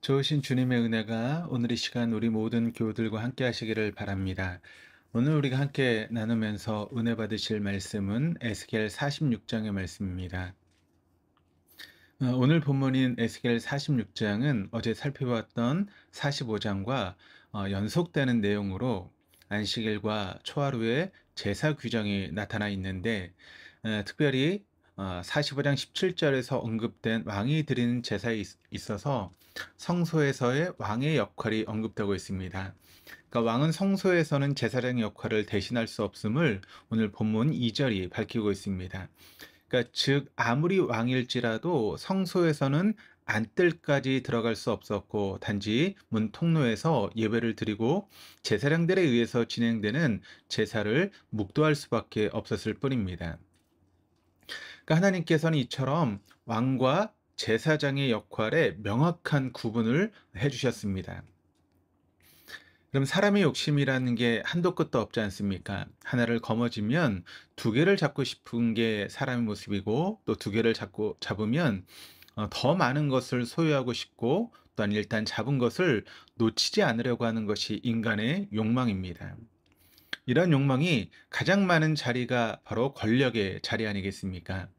좋으신 주님의 은혜가 오늘 이 시간 우리 모든 교우들과 함께 하시기를 바랍니다. 오늘 우리가 함께 나누면서 은혜 받으실 말씀은 에스겔 46장의 말씀입니다. 오늘 본문인 에스겔 46장은 어제 살펴봤던 45장과 연속되는 내용으로 안식일과 초하루의 제사 규정이 나타나 있는데, 특별히 45장 17절에서 언급된 왕이 드리는 제사에 있어서 성소에서의 왕의 역할이 언급되고 있습니다. 그러니까 왕은 성소에서는 제사장의 역할을 대신할 수 없음을 오늘 본문 2절이 밝히고 있습니다. 그러니까 즉 아무리 왕일지라도 성소에서는 안뜰까지 들어갈 수 없었고, 단지 문 통로에서 예배를 드리고 제사장들에 의해서 진행되는 제사를 묵도할 수밖에 없었을 뿐입니다. 그러니까 하나님께서는 이처럼 왕과 제사장의 역할에 명확한 구분을 해주셨습니다. 그럼 사람의 욕심이라는 게 한도 끝도 없지 않습니까? 하나를 거머쥐면 두 개를 잡고 싶은 게 사람의 모습이고, 또 두 개를 잡으면 더 많은 것을 소유하고 싶고, 또한 일단 잡은 것을 놓치지 않으려고 하는 것이 인간의 욕망입니다. 이런 욕망이 가장 많은 자리가 바로 권력의 자리 아니겠습니까?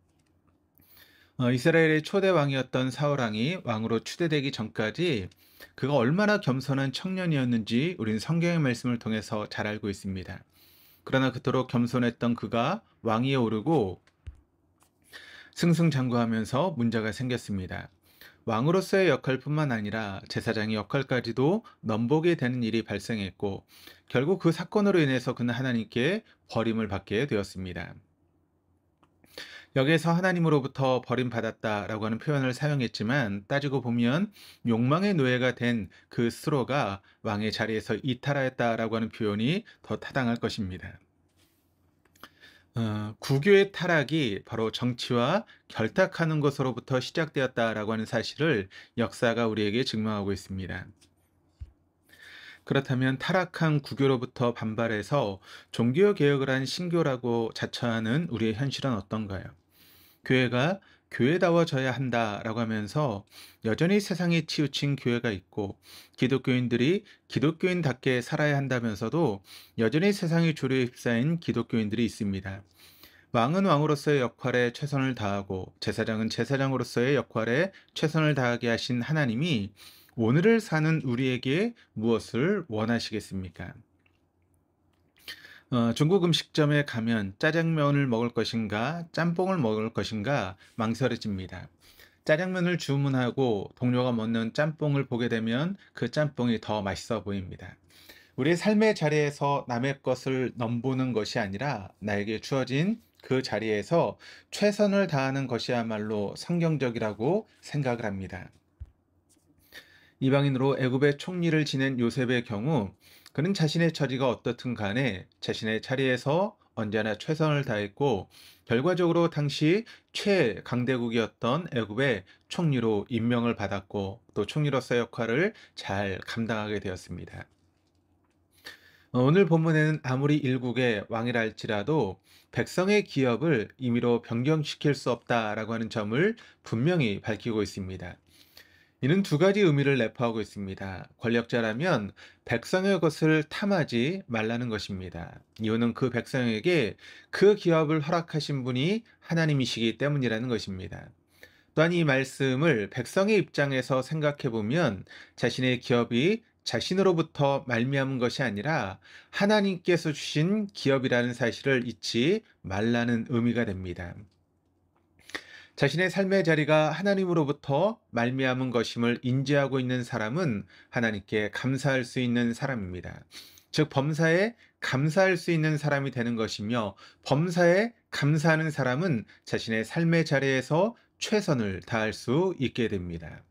이스라엘의 초대 왕이었던 사울왕이 왕으로 추대되기 전까지 그가 얼마나 겸손한 청년이었는지 우리는 성경의 말씀을 통해서 잘 알고 있습니다. 그러나 그토록 겸손했던 그가 왕위에 오르고 승승장구하면서 문제가 생겼습니다. 왕으로서의 역할뿐만 아니라 제사장의 역할까지도 넘보게 되는 일이 발생했고, 결국 그 사건으로 인해서 그는 하나님께 버림을 받게 되었습니다. 여기에서 하나님으로부터 버림받았다라고 하는 표현을 사용했지만, 따지고 보면 욕망의 노예가 된 그 스스로가 왕의 자리에서 이탈하였다라고 하는 표현이 더 타당할 것입니다. 구교의 타락이 바로 정치와 결탁하는 것으로부터 시작되었다라고 하는 사실을 역사가 우리에게 증명하고 있습니다. 그렇다면 타락한 구교로부터 반발해서 종교 개혁을 한 신교라고 자처하는 우리의 현실은 어떤가요? 교회가 교회다워져야 한다라고 하면서 여전히 세상에 치우친 교회가 있고, 기독교인들이 기독교인답게 살아야 한다면서도 여전히 세상의 주류에 휩싸인 기독교인들이 있습니다. 왕은 왕으로서의 역할에 최선을 다하고, 제사장은 제사장으로서의 역할에 최선을 다하게 하신 하나님이 오늘을 사는 우리에게 무엇을 원하시겠습니까? 중국 음식점에 가면 짜장면을 먹을 것인가, 짬뽕을 먹을 것인가 망설여집니다. 짜장면을 주문하고 동료가 먹는 짬뽕을 보게 되면 그 짬뽕이 더 맛있어 보입니다. 우리의 삶의 자리에서 남의 것을 넘보는 것이 아니라 나에게 주어진 그 자리에서 최선을 다하는 것이야말로 성경적이라고 생각을 합니다. 이방인으로 애굽의 총리를 지낸 요셉의 경우, 그는 자신의 처지가 어떻든 간에 자신의 자리에서 언제나 최선을 다했고, 결과적으로 당시 최강대국이었던 애굽의 총리로 임명을 받았고, 또 총리로서의 역할을 잘 감당하게 되었습니다. 오늘 본문에는 아무리 일국의 왕이라 할지라도 백성의 기업을 임의로 변경시킬 수 없다라고 하는 점을 분명히 밝히고 있습니다. 이는 두 가지 의미를 내포하고 있습니다. 권력자라면 백성의 것을 탐하지 말라는 것입니다. 이유는 그 백성에게 그 기업을 허락하신 분이 하나님이시기 때문이라는 것입니다. 또한 이 말씀을 백성의 입장에서 생각해 보면 자신의 기업이 자신으로부터 말미암은 것이 아니라 하나님께서 주신 기업이라는 사실을 잊지 말라는 의미가 됩니다. 자신의 삶의 자리가 하나님으로부터 말미암은 것임을 인지하고 있는 사람은 하나님께 감사할 수 있는 사람입니다. 즉 범사에 감사할 수 있는 사람이 되는 것이며, 범사에 감사하는 사람은 자신의 삶의 자리에서 최선을 다할 수 있게 됩니다.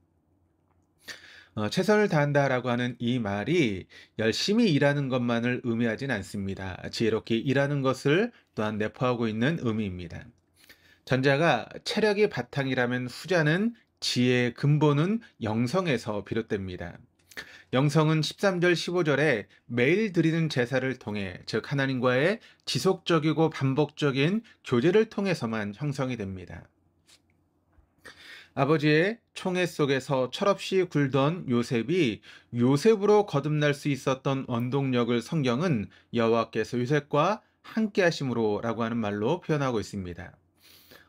최선을 다한다라고 하는 이 말이 열심히 일하는 것만을 의미하진 않습니다. 지혜롭게 일하는 것을 또한 내포하고 있는 의미입니다. 전자가 체력이 바탕이라면 후자는 지혜의 근본은 영성에서 비롯됩니다. 영성은 13절 15절에 매일 드리는 제사를 통해, 즉 하나님과의 지속적이고 반복적인 교제를 통해서만 형성이 됩니다. 아버지의 총애 속에서 철없이 굴던 요셉이 요셉으로 거듭날 수 있었던 원동력을 성경은 여호와께서 요셉과 함께 하심으로라고 하는 말로 표현하고 있습니다.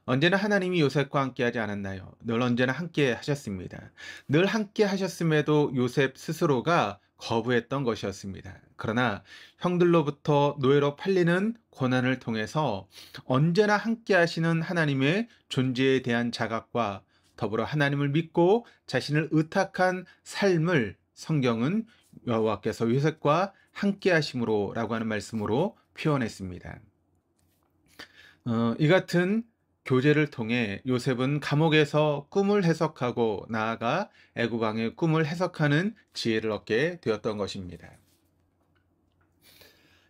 언제나 하나님이 요셉과 함께 하지 않았나요? 늘 언제나 함께 하셨습니다. 늘 함께 하셨음에도 요셉 스스로가 거부했던 것이었습니다. 그러나 형들로부터 노예로 팔리는 고난을 통해서 언제나 함께 하시는 하나님의 존재에 대한 자각과 더불어 하나님을 믿고 자신을 의탁한 삶을 성경은 여호와께서 요셉과 함께 하심으로라고 하는 말씀으로 표현했습니다. 이 같은 교제를 통해 요셉은 감옥에서 꿈을 해석하고 나아가 애굽 왕의 꿈을 해석하는 지혜를 얻게 되었던 것입니다.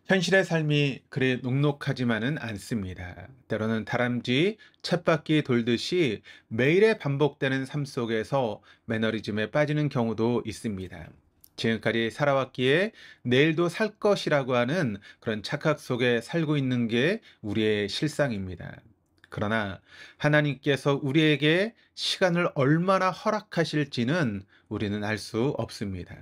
현실의 삶이 그리 녹록하지만은 않습니다. 때로는 다람쥐, 쳇바퀴 돌듯이 매일의 반복되는 삶 속에서 매너리즘에 빠지는 경우도 있습니다. 지금까지 살아왔기에 내일도 살 것이라고 하는 그런 착각 속에 살고 있는 게 우리의 실상입니다. 그러나 하나님께서 우리에게 시간을 얼마나 허락하실지는 우리는 알 수 없습니다.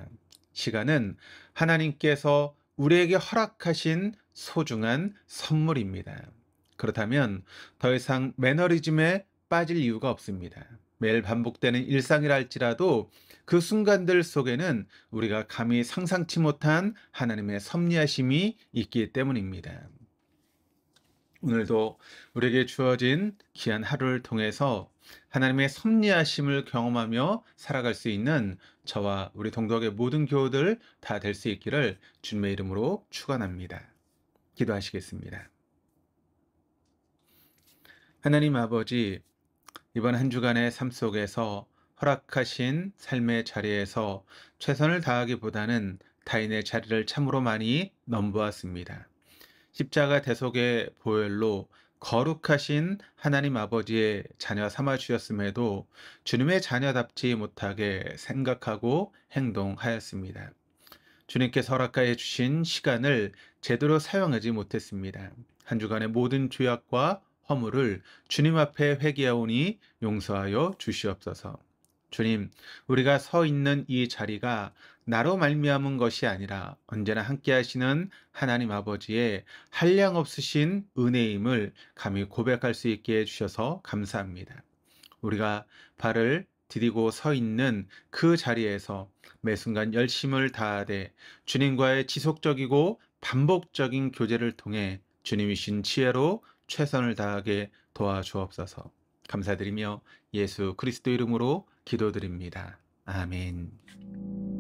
시간은 하나님께서 우리에게 허락하신 소중한 선물입니다. 그렇다면 더 이상 매너리즘에 빠질 이유가 없습니다. 매일 반복되는 일상이라 할지라도 그 순간들 속에는 우리가 감히 상상치 못한 하나님의 섭리하심이 있기 때문입니다. 오늘도 우리에게 주어진 귀한 하루를 통해서 하나님의 섭리하심을 경험하며 살아갈 수 있는 저와 우리 동덕의 모든 교우들 다 될 수 있기를 주님의 이름으로 축원합니다. 기도하시겠습니다. 하나님 아버지, 이번 한 주간의 삶 속에서 허락하신 삶의 자리에서 최선을 다하기보다는 타인의 자리를 참으로 많이 넘보았습니다. 십자가 대속의 보혈로 거룩하신 하나님 아버지의 자녀 삼아 주셨음에도 주님의 자녀답지 못하게 생각하고 행동하였습니다. 주님께서 허락하여 주신 시간을 제대로 사용하지 못했습니다. 한 주간의 모든 죄악과 허물을 주님 앞에 회개하오니 용서하여 주시옵소서. 주님, 우리가 서 있는 이 자리가 나로 말미암은 것이 아니라 언제나 함께 하시는 하나님 아버지의 한량없으신 은혜임을 감히 고백할 수 있게 해주셔서 감사합니다. 우리가 발을 디디고 서 있는 그 자리에서 매 순간 열심을 다하되 주님과의 지속적이고 반복적인 교제를 통해 주님이신 지혜로 최선을 다하게 도와주옵소서. 감사드리며 예수 그리스도 이름으로 기도드립니다. 아멘.